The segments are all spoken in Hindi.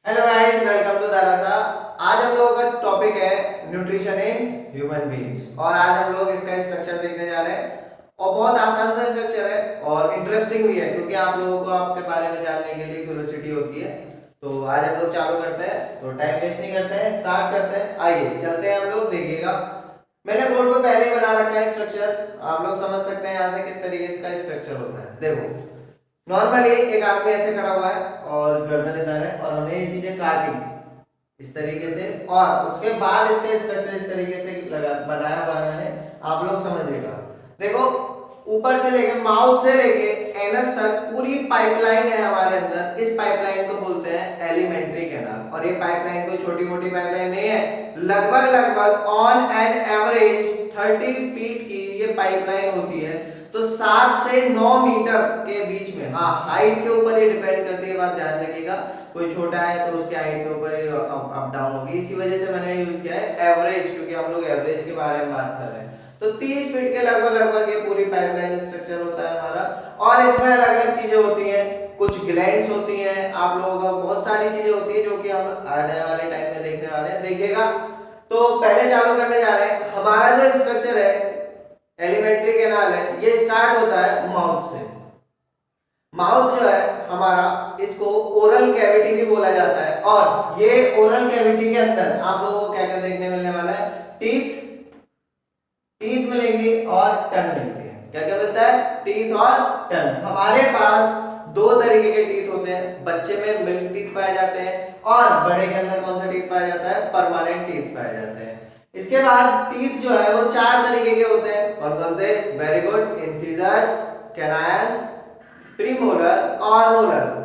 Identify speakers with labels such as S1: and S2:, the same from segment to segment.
S1: हेलो गाइस, वेलकम टू दारासा। आज हम लोगों का टॉपिक है न्यूट्रिशन इन ह्यूमन बीइंग्स और आज हम लोग इसका स्ट्रक्चर देखने जा रहे हैं और बहुत आसान सा स्ट्रक्चर है और इंटरेस्टिंग भी है क्योंकि आप लोगों को आपके बारे में जानने के लिए क्यूरियोसिटी होती है। तो आज हम लोग चालू करते हैं, तो टाइम वेस्ट नहीं करते हैं, स्टार्ट करते हैं। आइए चलते हैं, हम लोग देखिएगा। मैंने बोर्ड पे पहले ही बना रखा है स्ट्रक्चर, आप लोग समझ सकते हैं यहाँ से किस तरीके का स्ट्रक्चर होता है। देखो, नॉर्मली एक आदमी ऐसे खड़ा हुआ है और गर्दन इधर है और हमने ये चीजें काटी इस तरीके से और उसके बाद इसका स्ट्रक्चर इस तरीके से लगा बनाया हुआ है मैंने, आप लोग समझिएगा। देखो, ऊपर से लेके माउथ से लेके एनस तक पूरी पाइपलाइन है हमारे अंदर। इस पाइपलाइन को बोलते हैं एलिमेंट्री कैनाल और ये पाइपलाइन कोई छोटी मोटी पाइपलाइन नहीं है। लगभग लगभग ऑन एन एवरेज 30 फीट की ये पाइपलाइन होती है। तो 7 से 9 मीटर के बीच में, हाँ हाइट के ऊपर ये डिपेंड करती है, बात ध्यान रखिएगा। कोई छोटा है तो उसके हाइट के ऊपर अप डाउन होगी, इसी वजह से मैंने यूज किया है एवरेज, क्योंकि हम लोग एवरेज के बारे में बात कर रहे हैं। तो 30 फीट के लगभग लगभग ये पूरी पाइपलाइन स्ट्रक्चर होता है हमारा और इसमें अलग अलग चीजें होती हैं, कुछ ग्लैंड्स होती हैं, आप लोगों को बहुत सारी चीजें होती है जो कि हम आने वाले टाइम में देखने वाले हैं, देखिएगा। तो पहले चालू करने जा रहे हैं। हमारा जो स्ट्रक्चर है एलिमेंट्री कैनाल है, ये स्टार्ट होता है माउथ से। माउथ जो है हमारा, इसको ओरल कैविटी भी बोला जाता है और ये ओरल कैविटी के अंदर आप लोगों को क्या क्या देखने मिलने वाला है? टीथ, टीथ मिलेंगे और टंग मिलेंगे। क्या क्या मिलता है? टीथ और टंग। हमारे पास दो तरीके के टीथ होते हैं, बच्चे में मिल्क टीथ पाए जाते हैं और बड़े के अंदर कौन सा टीथ पाया जाता है? परमानेंट टीथ पाए जाते हैं। इसके बाद टीथ जो है वो 4 तरीके के होते हैं और कौन से? Very good, incisors, canines, premolar और मोलर।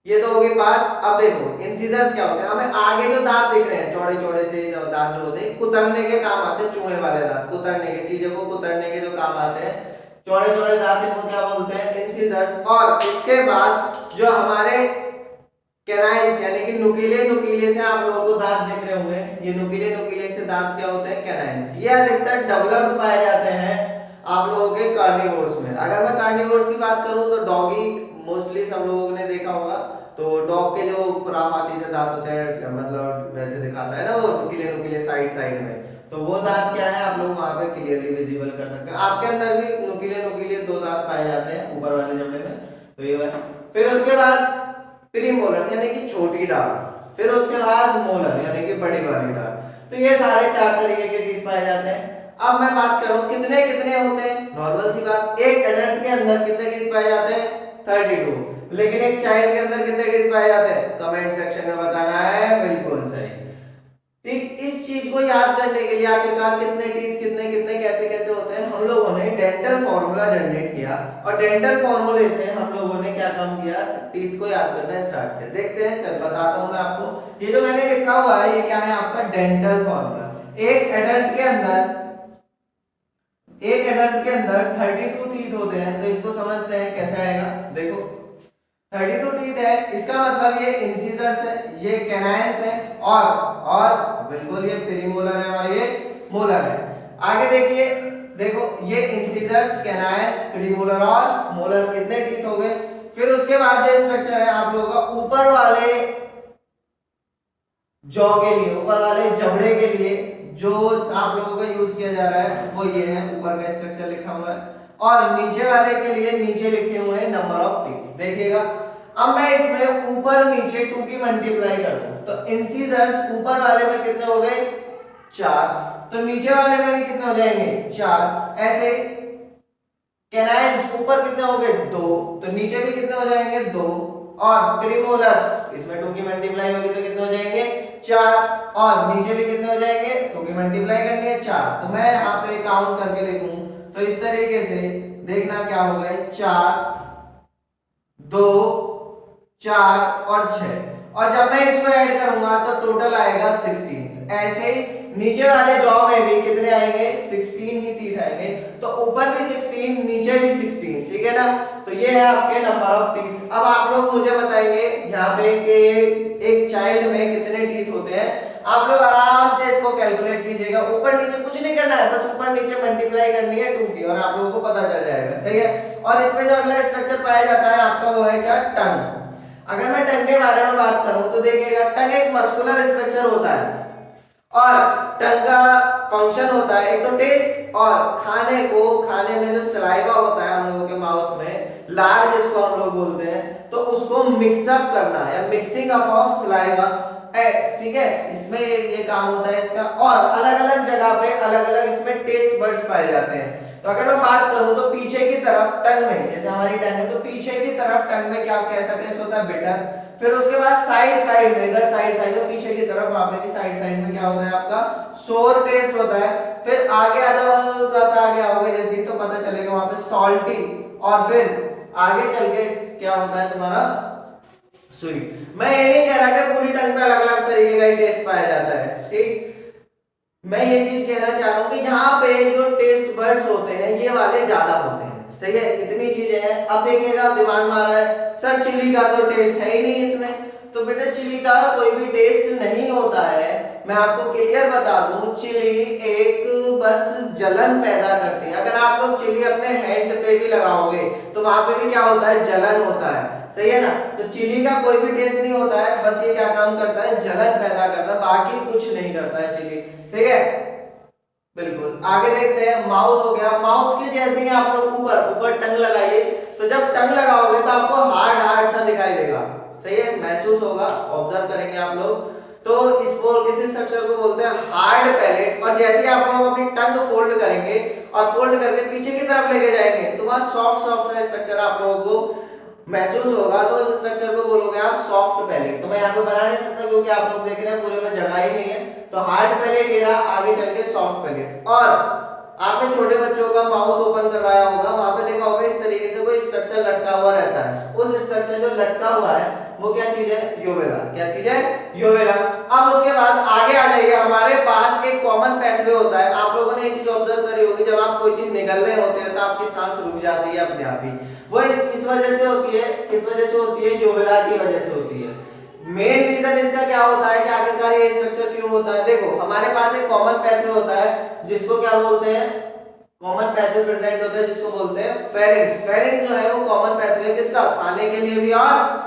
S1: ये तो होगी बात। अब देखो इंसिजर्स क्या होते हैं। हमें आगे जो दांत दिख रहे हैं चौड़े चौड़े से दांत जो होते हैं, कुतरने के काम आते हैं। चूहे वाले दांत कुतरने के, चीजों को कुतरने के जो काम आते हैं, चौड़े चौड़े दांत, इनको क्या बोलते हैं? इंसिजर्स। और इसके बाद जो हमारे कैनाइन्स यानी कि नुकीले नुकीले से आप लोगों को दांत दिख रहे होंगे, ये नुकीले नुकीले से दांत क्या होते हैं? कैनाइन्स। ये अधिकतर डेवलप्ड पाए जाते हैं आप लोगों के कार्निवोर्स में। अगर मैं कार्निवोर्स की बात करूं तो डॉगी मोस्टली सब लोगों ने देखा होगा। तो डॉग के जो खुराफाती से दांत होते हैं, मतलब वैसे दिखाता है ना वो नुकीले नुकीले साइड साइड में, तो वो दांत क्या है आप लोग वहां पे क्लियरली विजिबल कर सकते हैं। आपके अंदर भी नुकीले नुकीले 2 दांत पाए जाते हैं ऊपर वाले जबड़े में, तो ये है। फिर उसके बाद प्रीमोलर यानी कि छोटी दांत, फिर उसके बाद मोलर यानी कि बड़ी वाली दांत। तो ये सारे 4 तरीके के टीथ पाए जाते हैं। अब मैं बात करूं कितने कितने होते हैं, नॉर्मल सी बात, एक एडल्ट के अंदर कितने टीथ पाए जाते हैं? 32। लेकिन एक चाइल्ड के अंदर कितने टीथ पाए जाते हैं? कमेंट सेक्शन में बताना है। बिल्कुल सही। ठीक, इस चीज को याद करने के लिए आखिरकार कितने टीथ, कितने कितने कैसे कैसे होते हैं, हम लोगों ने डेंटल फॉर्मूला जनरेट किया और डेंटल फॉर्मूले से हम लोगों ने क्या काम किया? टीथ को याद करना स्टार्ट किया। देखते हैं, चल बताता हूं मैं आपको। ये जो मैंने लिखा हुआ है ये क्या है? आपका डेंटल फॉर्मूला। एक एडल्ट के अंदर 32 टीथ होते हैं, तो इसको समझते हैं कैसे आएगा। देखो 32 टीथ है, इसका मतलब ये इंसिजर्स है, ये कैनाइन्स है और बिल्कुल ये प्रीमोलर है और ये मोलर है। आगे देखिए, देखो ये इंसिजर्स, कैनाइन्स, प्रीमोलर और मोलर, कितने टीथ हो गए। फिर उसके बाद जो स्ट्रक्चर है आप लोगों का ऊपर वाले जॉ के लिए, ऊपर वाले जबड़े के लिए जो आप लोगों का यूज किया जा रहा है वो ये है, ऊपर का स्ट्रक्चर लिखा हुआ है और नीचे वाले के लिए नीचे लिखे हुए हैं नंबर ऑफ टीथ। देखिएगा, अब मैं इसमें ऊपर नीचे 2 की मल्टीप्लाई कर दूं तो इंसिजर्स ऊपर वाले में कितने हो गए? 4, तो नीचे वाले में भी कितने हो जाएंगे? 4। ऐसे कैनाइन्स ऊपर कितने हो गए? 2, तो नीचे भी कितने हो जाएंगे? 2। और प्रीमोलर्स इसमें 2 की मल्टीप्लाई होगी तो कितने हो जाएंगे? 4। और नीचे भी कितने हो जाएंगे? 2 की मल्टीप्लाई करनी है 4। तो मैं यहाँ पे काउंट करके लिखूं तो इस तरीके से देखना क्या हो गए? 4, 2, 4 और 6। और जब मैं इसको ऐड करूंगा तो टोटल आएगा 16। ऐसे ही नीचे वाले जॉ में भी कितने आएंगे? 16 ही टीथ आएंगे। तो ऊपर भी 16, नीचे भी 16, ठीक है ना। तो ये है आपके नंबर ऑफ टीथ। अब आप लोग मुझे बताएंगे यहाँ पे कि एक चाइल्ड में कितने टीथ होते हैं। आप लोग आराम से इसको कैलकुलेट कीजिएगा, ऊपर नीचे कुछ नहीं करना है, बस ऊपर नीचे मल्टीप्लाई करनी है 2 की और आप लोगों को पता चल जाएगा। सही है। और इसमें जो अगला स्ट्रक्चर पाया जाता है आपका वो है क्या? टंग। अगर मैं टंग के बारे में बात करूं तो देखिएगा टंग एक मस्कुलर स्ट्रक्चर होता है और टंग का फंक्शन होता है एक तो टेस्ट और खाने में जो सलाइवा होता है हम लोगों के माउथ में लार जिसको हम लोग बोलते हैं तो उसको मिक्सअप करना या मिक्सिंग अप ऑफ सलाइवा, ठीक है। इसमें ये काम होता है इसका। और अलग अलग जगह पे अलग अलग इसमें टेस्ट बड्स पाए जाते हैं। तो अगर मैं बात करूं तो पीछे की तरफ टंग में, जैसे हमारी टंग है तो पीछे की तरफ टंग में क्या कैसा टेस्ट होता है, बिटर। फिर उसके बाद साइड में, इधर साइड तो पीछे की तरफ वहां पे भी साइड में क्या होता है आपका सोर टेस्ट होता है। फिर आगे आ जाओ, हल्का सा आगे आओगे जैसे तो पता चलेगा वहां पे सॉल्टी। और फिर आगे चल के क्या होता है तुम्हारा स्वीट। मैं ये नहीं कह रहा कि पूरी टंग पे अलग अलग तरीके का टेस्ट पाया जाता है, ठीक। मैं ये चीज कहना चाह रहा हूँ कि यहाँ पे जो टेस्ट बर्ड्स होते हैं ये वाले ज्यादा होते हैं, सही है। इतनी चीजें हैं। अब देखिएगा दिमाग में आ रहा है सर चिली का तो टेस्ट है ही नहीं इसमें। तो बेटा चिली का कोई भी टेस्ट नहीं होता है। मैं आपको क्लियर बता दूं, चिली एक बस जलन पैदा करती है। अगर आप लोग चिली अपने हैंड पे भी लगाओगे तो वहां पे भी क्या होता है, जलन होता है, सही है ना। तो चिली का कोई भी टेस्ट नहीं होता है, बस ये क्या काम करता है, जलन पैदा करता है, बाकी कुछ नहीं करता है चिली, सही है। बिल्कुल। आगे देखते हैं, माउथ हो गया। माउथ के जैसे ही आप लोग ऊपर टंग लगाइए तो जब टंग लगाओगे तो आपको हार्ड सा दिखाई देगा, सही है, महसूस होगा, ऑब्जर्व करेंगे आप लोग। तो इस स्ट्रक्चर को बोलते हैं हार्ड पैलेट। और जैसे ही आप लोग अपनी टंग फोल्ड करेंगे और फोल्ड करके पीछे की तरफ लेके जाएंगे तो वहां सॉफ्ट सा स्ट्रक्चर आप लोगों को महसूस होगा। तो इस स्ट्रक्चर को बोलोगे आप सॉफ्ट पैलेट। तो मैं यहाँ पे बना नहीं सकता क्योंकि आप लोग देख रहे हैं पूरे में जगह ही नहीं है। तो हार्ड पैलेट ये रहा, आगे चल के सॉफ्ट पैलेट। और आपने छोटे बच्चों का माउथ ओपन करवाया होगा, वहां पे देखा होगा इस तरीके से कोई स्ट्रक्चर लटका हुआ रहता है। उस स्ट्रक्चर जो लटका हुआ है वो क्या चीज है, यूवेला। क्या चीज है, यूवेला। अब उसके बाद आगे आ जाइए, हमारे पास एक कॉमन पैथवे होता है। आप लोगों ने ये चीज ऑब्जर्व करी होगी, जब आप कोई चीज निगल रहे होते हैं तो आपकी सांस रुक जाती है अपने आप ही। वो इस वजह से होती है, किस वजह से होती है, यूवेला की वजह से होती है। मेन रीजन इसका क्या होता है कि आखिरकार ये स्ट्रक्चर क्यों होता है। देखो हमारे पास एक कॉमन पैथवे होता है जिसको क्या बोलते हैं, कॉमन पैथवे प्रेजेंट होता है जिसको बोलते हैं फेरिंग्स। फेरिंग्स जो है वो कॉमन पैथवे किसका, खाने के लिए भी और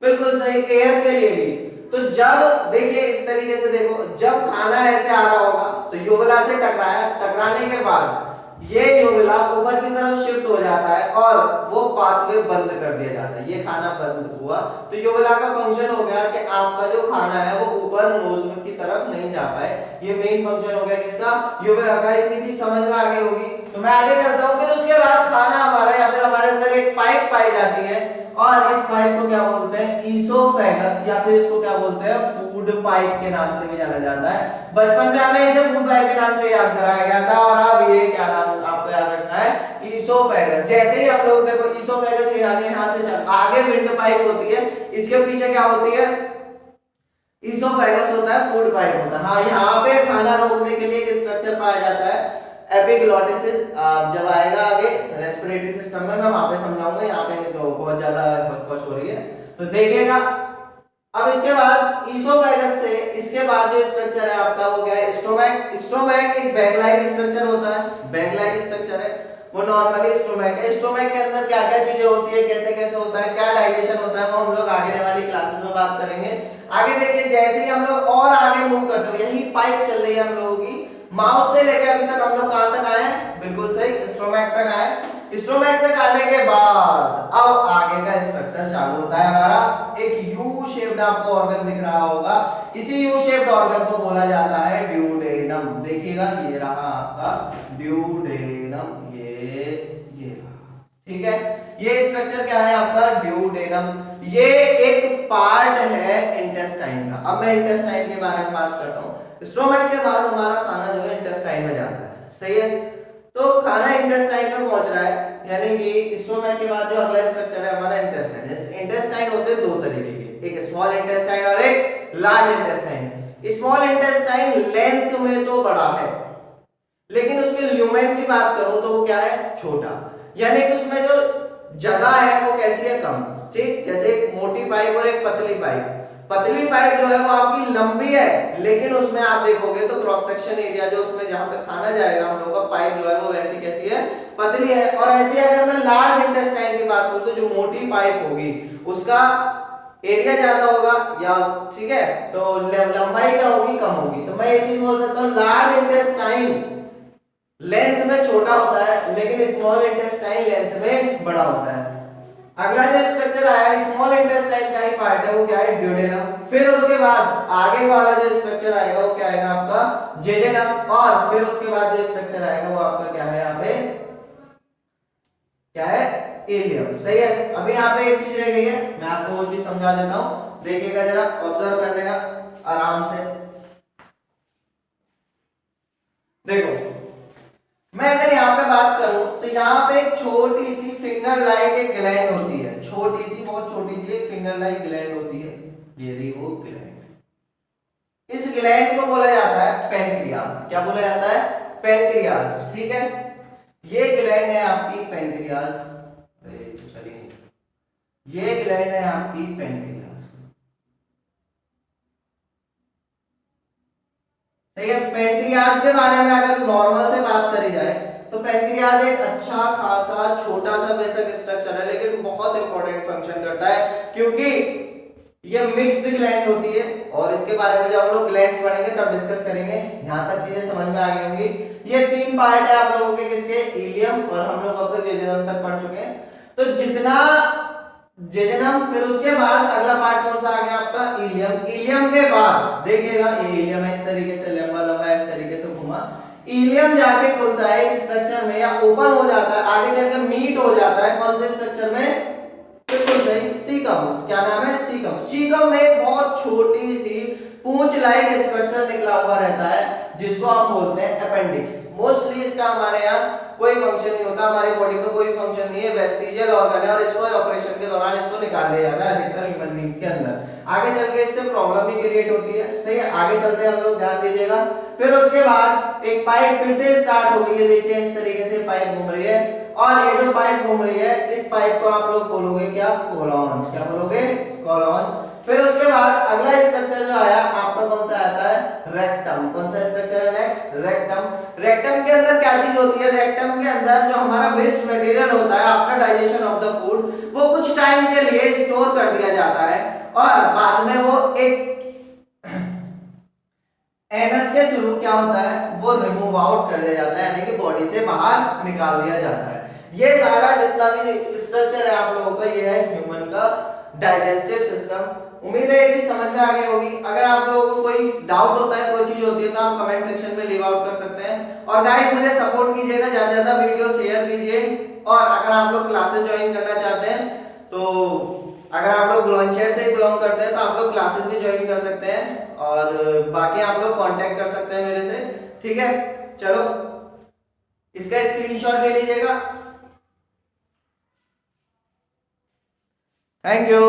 S1: बिल्कुल सही एयर के लिए भी। तो जब देखिए इस तरीके से देखो, जब खाना ऐसे आ रहा होगा तो यूवेला से टकराया, टकराने के बाद ये यूवेला ऊपर की तरफ शिफ्ट हो जाता है और वो पाथवे बंद कर दिया जाता है। ये खाना बंद हुआ तो यूवेला का फंक्शन हो गया कि आपका जो खाना है वो ऊपर नोज की तरफ नहीं जा पाए। ये मेन फंक्शन हो गया किसका, यूवेला का। इतनी चीज समझ में आ गई होगी। तो मैं आगे चलता हूँ। फिर उसके बाद खाना हमारा या फिर हमारे अंदर एक पाइप पाई जाती है और इस पाइप को क्या बोलते हैं, ईसोफेगस, या फिर इसको क्या बोलते हैं, फूड पाइप के नाम से भी जाना जाता है। बचपन में हमें इसे फूड पाइप के नाम से याद कराया गया था और अब ये क्या नाम आपको याद रखना है, ईसोफेगस। जैसे ही हम लोग देखो ईसोफेगस के आगे यहां से चल आगे विंड पाइप होती है, इसके पीछे क्या होती है, ईसोफेगस होता है, फूड पाइप होता है। हाँ, यहाँ पे खाना रोकने के लिए एक स्ट्रक्चर पाया जाता है एपिग्लॉटिस। जब आएगा आगे रेस्पिरेटरी सिस्टम में मैं वहां पे समझाऊंगा, यहाँ पे नहीं तो बहुत ज्यादा हो रही है तो देखिएगा। अब इसके बाद ईसोफेगस से इसके बाद जो स्ट्रक्चर है आपका वो क्या है, स्टोमैक। स्टोमैक एक बैग लाइक स्ट्रक्चर होता है, बैग लाइक स्ट्रक्चर है वो नॉर्मली स्टोमैक है। स्टोमैक के अंदर क्या क्या चीजें होती है, कैसे कैसे होता है, क्या डाइजेशन होता है, वो हम लोग आगे वाली क्लासेस में बात करेंगे। आगे देखिए जैसे ही हम लोग और आगे मूव करते हैं, यही पाइप चल रही है हम लोगों की, माउथ से लेकर अभी तक हम लोग कहां तक आए हैं, बिल्कुल सही, स्टोमैक तक आए। स्टोमैक तक आने के बाद अब आगे का स्ट्रक्चर चालू होता है हमारा। एक यू शेप्ड आपको ऑर्गन दिख रहा होगा, इसी यू शेप्ड ऑर्गन को बोला जाता है ड्यूडेनम। देखिएगा ये रहा आपका ड्यूडेनम, ये रहा, ठीक है। ये स्ट्रक्चर क्या है आपका, ड्यूडेनम। ये एक पार्ट है इंटेस्टाइन का। अब मैं इंटेस्टाइन के बारे में बात करता हूँ। स्टोमैक के बाद हमारा खाना जो है इंटेस्टाइन में जाता है, सही है। तो खाना इंटेस्टाइन में पहुंच रहा है, यानी कि स्टोमैक के बाद जो अगला स्ट्रक्चर है हमारा इंटेस्टाइन। इंटेस्टाइन होते हैं दो तरीके के, एक स्मॉल इंटेस्टाइन और एक large intestine. Small intestine length में तो बड़ा है लेकिन उसके ल्यूमेन की बात करूं तो वो क्या है, छोटा। यानी कि उसमें जो जगह है वो कैसी है, कम, ठीक। जैसे एक मोटी पाइप और एक पतली पाइप। पतली पाइप जो है वो आपकी लंबी है लेकिन उसमें आप देखोगे तो क्रॉस सेक्शन एरिया जो उसमें जहां पे खाना जाएगा हम लोग का पाइप जो है वो वैसी कैसी है, पतली है। और ऐसे अगर मैं लार्ज इंटेस्टाइन की बात करूं तो जो मोटी पाइप होगी उसका एरिया ज्यादा होगा या ठीक है तो लंबाई क्या होगी, कम होगी। तो मैं ये चीज बोल सकता हूँ लार्ज इंटेस्टाइन लेंथ में छोटा होता है लेकिन स्मॉल इंटेस्टाइन लेंथ में बड़ा होता है। अगला जो स्ट्रक्चर आया स्मॉल इंटेस्टाइन का ही पार्ट है, वो क्या है, ड्यूडेनम। फिर उसके बाद आगे वाला जो स्ट्रक्चर आएगा वो क्या आएगा आपका, जेजेनम। और फिर उसके बाद जो स्ट्रक्चर आएगा वो आपका क्या है, यहाँ पे क्या है, इलियम। सही है। अभी यहाँ पे एक चीज रह गई है, मैं आपको वो चीज समझा देता हूँ, देखिएगा जरा, ऑब्जर्व करने का आराम से। देखो मैं अगर यहाँ पे बात करूं तो यहाँ पे एक छोटी सी फिंगर लाइक एक ग्लैंड होती है, छोटी सी, बहुत छोटी सी एक फिंगर लाइक ग्लैंड होती है, ये रही वो ग्लैंड। इस ग्लैंड को बोला जाता है पेनक्रियास। क्या बोला जाता है, पेनक्रियास। ठीक है, ये ग्लैंड है आपकी पेनक्रियास। चलिए, ये ग्लैंड है आपकी पेनक्रियास। ठीक है, पेनक्रियास के बारे में अगर नॉर्मल से बात करी जाए तो पेनक्रियास एक अच्छा खासा छोटा सा बेसिक स्ट्रक्चर है लेकिन बहुत इंपॉर्टेंट फंक्शन करता है क्योंकि ये मिक्स्ड ग्लैंड होती है। और इसके बारे में जब हम लोग ग्लैंड्स पढ़ेंगे तब डिस्कस करेंगे, यहां तक चीजें समझ में आ गई होंगी। ये तीन पार्ट है आप लोगों के, किसके, इलियम, और हम लोग अब तक जेजेनम तक पढ़ चुके हैं। तो जितना जेजेनम, फिर उसके बाद अगला पार्ट कौन सा आ गया आपका, इलियम। इलियम के बाद देखिएगा ये इलियम है, इस तरीके से लंबा लंबा इस तरीके से घुमा। इलियम जाके खुलता है एक स्ट्रक्चर में या ओपन हो जाता है, आगे चलकर मीट हो जाता है कौन से स्ट्रक्चर में, बिल्कुल सही, सीकम। क्या नाम है, सीकम। सीकम में एक बहुत छोटी सी पूंछ लाइक स्ट्रक्चर निकला हुआ रहता है जिसको हम बोलते हैं अपेंडिक्स। मोस्टली इसका हमारे यहाँ कोई फंक्शन नहीं होता, हमारी बॉडी में कोई फंक्शन नहीं है, वेस्टिजियल ऑर्गन है और इसको ऑपरेशन के दौरान इसको निकाल दिया जाता है अधिकतर ह्यूमन बींग्स के अंदर। आगे चल के इससे प्रॉब्लम भी क्रिएट होती है। सही है, आगे चलते हैं हम लोग, ध्यान दीजिएगा। फिर उसके बाद एक पाइप फिर से स्टार्ट हो गई है, देखिए इस तरीके से पाइप घूम रही है और ये जो पाइप घूम रही है इस पाइप को आप लोग बोलोगे क्या, कोलॉन। क्या बोलोगे, कोलॉन। फिर उसके बाद अगला स्ट्रक्चर जो आया आपका कौन सा आता है, रेक्टम। कौन सा स्ट्रक्चर है नेक्स्ट, रेक्टम। रेक्टम के अंदर क्या चीज होती है, रेक्टम के अंदर जो हमारा वेस्ट मटेरियल होता है after digestion of the food वो कुछ टाइम के लिए स्टोर कर दिया जाता है और बाद में वो एक एनस के थ्रू क्या होता है, वो रिमूव आउट कर दिया जाता है, यानी कि बॉडी से बाहर निकाल दिया जाता है। ये सारा जितना भी स्ट्रक्चर है आप लोगों का, ये है ह्यूमन का डाइजेस्टिव सिस्टम। उम्मीद है ये चीज समझ में आ गई होगी। अगर आप लोगों को कोई डाउट होता है, कोई चीज होती है तो आप कमेंट सेक्शन में लीव आउट कर सकते हैं। और गाइस मुझे सपोर्ट कीजिएगा, ज्यादा से ज्यादा वीडियो शेयर कीजिए। और अगर आप लोग क्लासेस ज्वाइन करना चाहते हैं तो अगर आप लोग ब्लॉन्चेयर से बिलोंग करते हैं तो आप लोग क्लासेस भी ज्वाइन कर सकते हैं और बाकी आप लोग कांटेक्ट कर सकते हैं मेरे से। ठीक है, चलो इसका स्क्रीनशॉट ले लीजिएगा। Thank you.